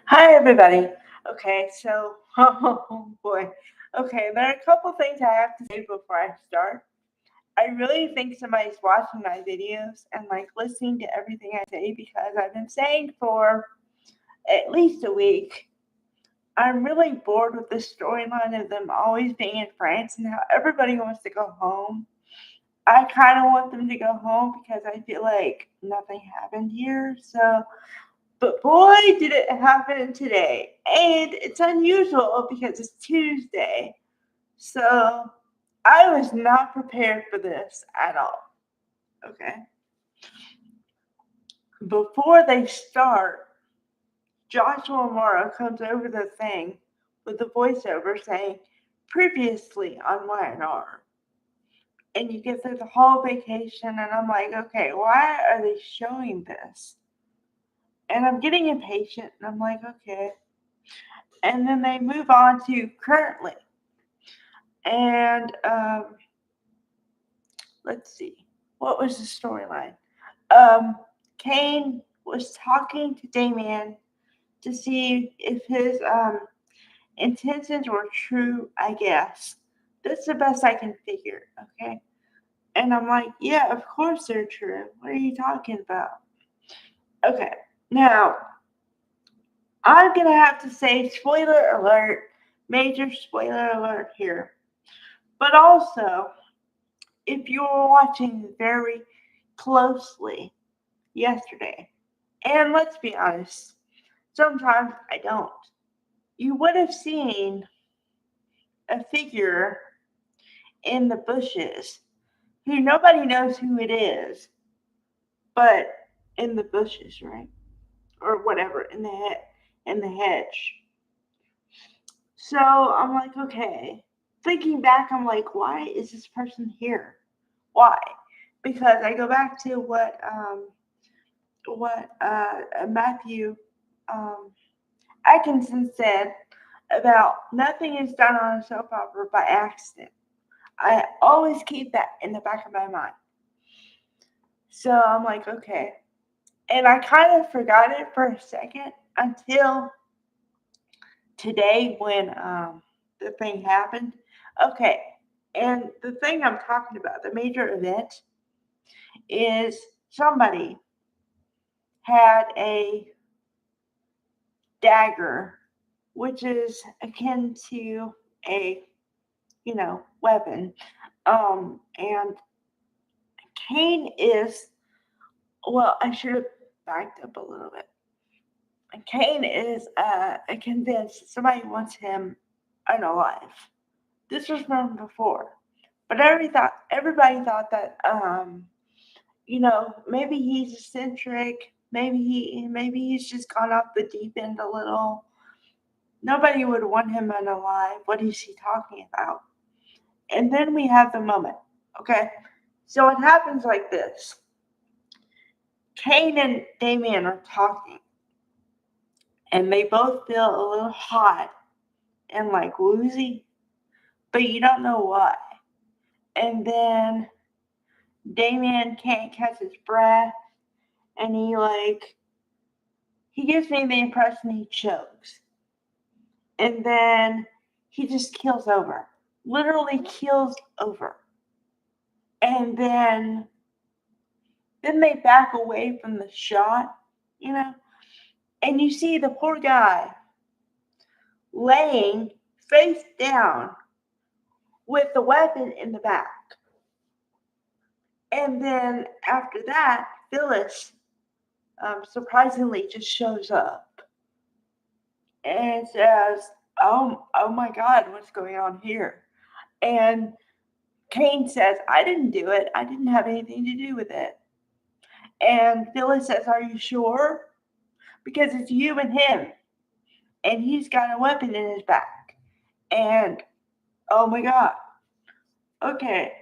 Hi, everybody. Okay, so, oh boy. Okay, there are a couple things I have to say before I start. I really think somebody's watching my videos and listening to everything I say because I've been saying for at least a week. I'm really bored with the storyline of them always being in France and how everybody wants to go home. I kind of want them to go home because I feel like nothing happened here. But boy, did it happen today. And it's unusual because it's Tuesday. So I was not prepared for this at all. Okay. Before they start, Joshua Morrow comes over the thing with the voiceover saying, previously on YNR. And you get through the whole vacation, and I'm like, okay, why are they showing this? And I'm getting impatient, and I'm like, okay. And then they move on to currently. And let's see, what was the storyline? Um, Kane was talking to Damien to see if his intentions were true, I guess. That's the best I can figure, okay? And I'm like, yeah, of course they're true. What are you talking about? Okay, now I'm gonna have to say spoiler alert, major spoiler alert here. But also, if you were watching very closely yesterday, and let's be honest, sometimes I don't, you would have seen a figure in the bushes who nobody knows who it is, but in the bushes, right? Or whatever, in the hedge. So I'm like, okay. Thinking back, I'm like, why is this person here? Why? Because I go back to what Matthew um, Atkinson said about nothing is done on a soap opera by accident. I always keep that in the back of my mind. So I'm like, okay. And I kind of forgot it for a second until today when the thing happened. Okay. And the thing I'm talking about, the major event, is somebody had a dagger, which is akin to a, weapon. And Kane is, well, I should have backed up a little bit. Kane is convinced somebody wants him unalive. This was from before, but everybody thought that maybe he's eccentric, maybe he's just gone off the deep end a little. Nobody would want him unalive. What is he talking about? And then we have the moment. Okay, so it happens like this. Kane and Damien are talking, and they both feel a little hot and woozy, but you don't know why. And then Damien can't catch his breath, and he gives me the impression he chokes. And then he just keels over. Literally keels over. And then they back away from the shot, you know? And you see the poor guy laying face down with the weapon in the back. And then after that, Phyllis surprisingly just shows up and says, oh my God, what's going on here? And Kane says, I didn't do it. I didn't have anything to do with it. And Phyllis says, are you sure? Because it's you and him. And he's got a weapon in his back. And oh my God. Okay.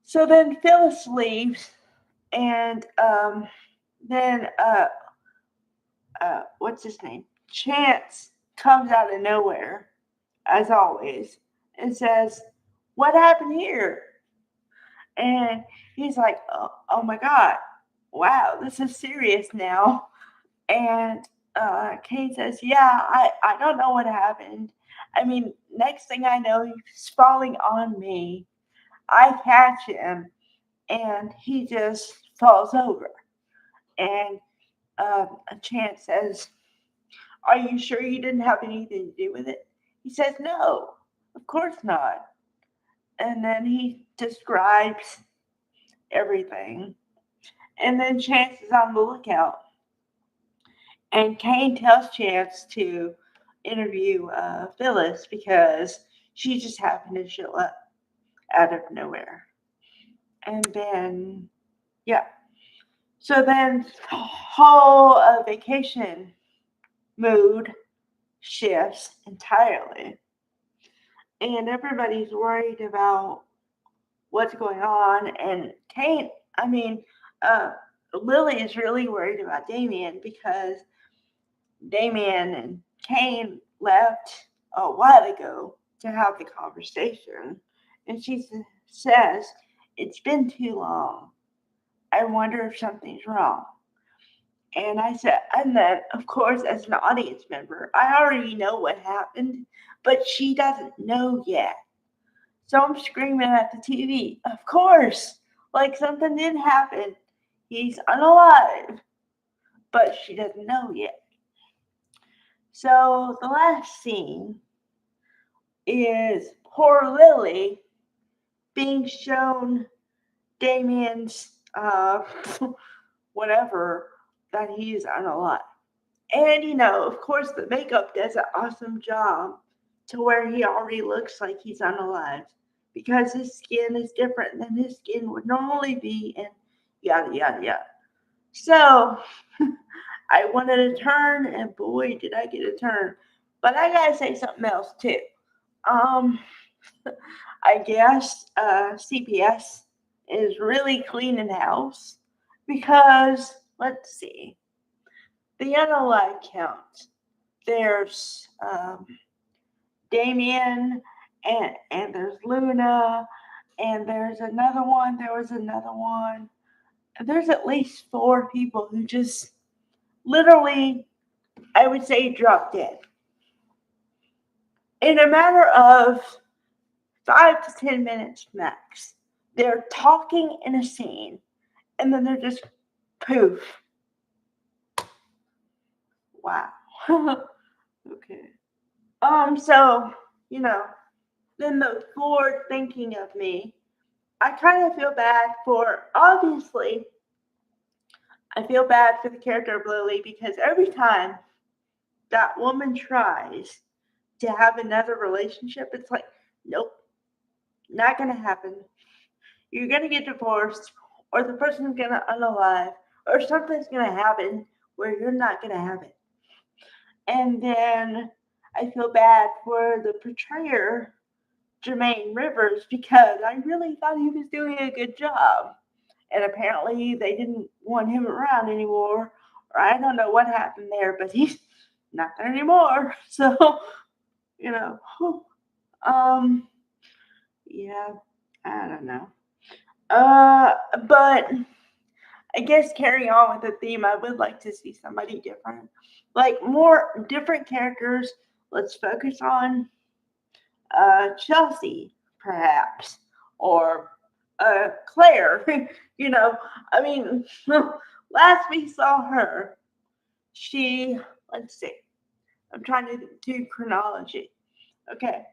So then Phyllis leaves, and then what's his name? Chance comes out of nowhere, as always, and says, "What happened here?" And he's like, oh my God, wow, this is serious now. And Kane says, "Yeah, I don't know what happened. I mean, next thing I know, he's falling on me. I catch him, and he just falls over." And Chance says, "Are you sure you didn't have anything to do with it?" He says, "No, of course not." And then he describes everything. And then Chance is on the lookout. And Kane tells Chance to interview Phyllis because she just happened to show up out of nowhere. And then, yeah. So then, whole vacation mood shifts entirely. And everybody's worried about what's going on. And Kane, I mean, uh, Lily is really worried about Damien because Damien and Kane left a while ago to have the conversation. And she says, "It's been too long. I wonder if something's wrong." And I said, and then, of course, as an audience member, I already know what happened, but she doesn't know yet. So I'm screaming at the TV, "Of course, like something did happen. He's unalive." But she doesn't know yet. So the last scene is poor Lily being shown Damien's whatever, that he's unalive. And of course, the makeup does an awesome job to where he already looks like he's unalive because his skin is different than his skin would normally be, and yada yada yada. So I wanted a turn, and boy, did I get a turn. But I gotta say something else too. Um, I guess CPS is really cleaning house because let's see, the unalive count. There's Damien, and there's Luna, and there's another one. There was another one. There's at least four people who just literally, I would say, dropped dead in a matter of 5 to 10 minutes max. They're talking in a scene, and then they're just poof. Wow. Okay. So then the forward thinking of me, I kind of feel bad for, obviously, I feel bad for the character of Lily because every time that woman tries to have another relationship, it's like, nope, not gonna happen. You're gonna get divorced, or the person's gonna unalive, or something's gonna happen where you're not gonna have it. And then I feel bad for the portrayer, Jermaine Rivers, because I really thought he was doing a good job. And apparently they didn't want him around anymore, or I don't know what happened there, but he's not there anymore. So, you know, um, yeah, I don't know. But I guess carrying on with the theme, I would like to see somebody different, like more different characters. Let's focus on Chelsea, perhaps, or Claire. I mean, last we saw her, she, let's see, I'm trying to do chronology. Okay.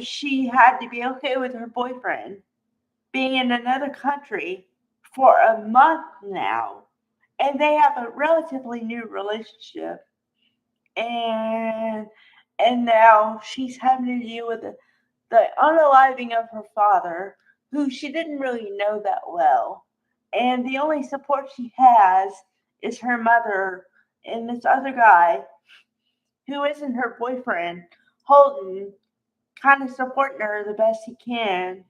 She had to be okay with her boyfriend being in another country for a month now, and they have a relatively new relationship, and now she's having to deal with the unaliving of her father, who she didn't really know that well. And the only support she has is her mother and this other guy who isn't her boyfriend, Holden, kind of supporting her the best he can.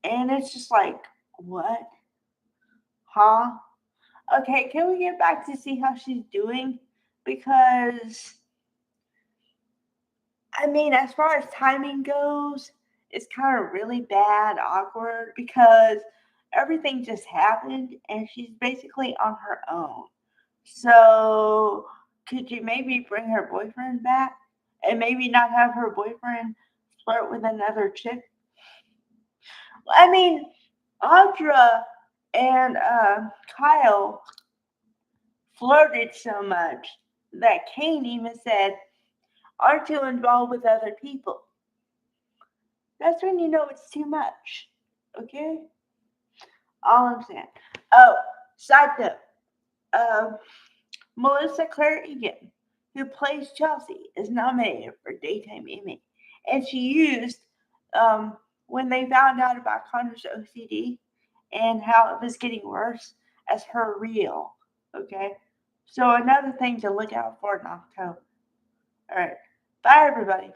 And it's just like, what? Huh? Okay, can we get back to see how she's doing? Because I mean, as far as timing goes, it's kind of really bad, awkward, because everything just happened and she's basically on her own. So could you maybe bring her boyfriend back and maybe not have her boyfriend flirt with another chick? I mean, Audra and Kyle flirted so much that Kane even said, "Aren't you involved with other people?" That's when you know it's too much. Okay? All I'm saying. Oh, side note. Um, Melissa Claire Egan, who plays Chelsea, is nominated for Daytime Emmy. And she used, when they found out about Connor's OCD and how it was getting worse, as her reel. Okay? So another thing to look out for in October. All right. Bye, everybody.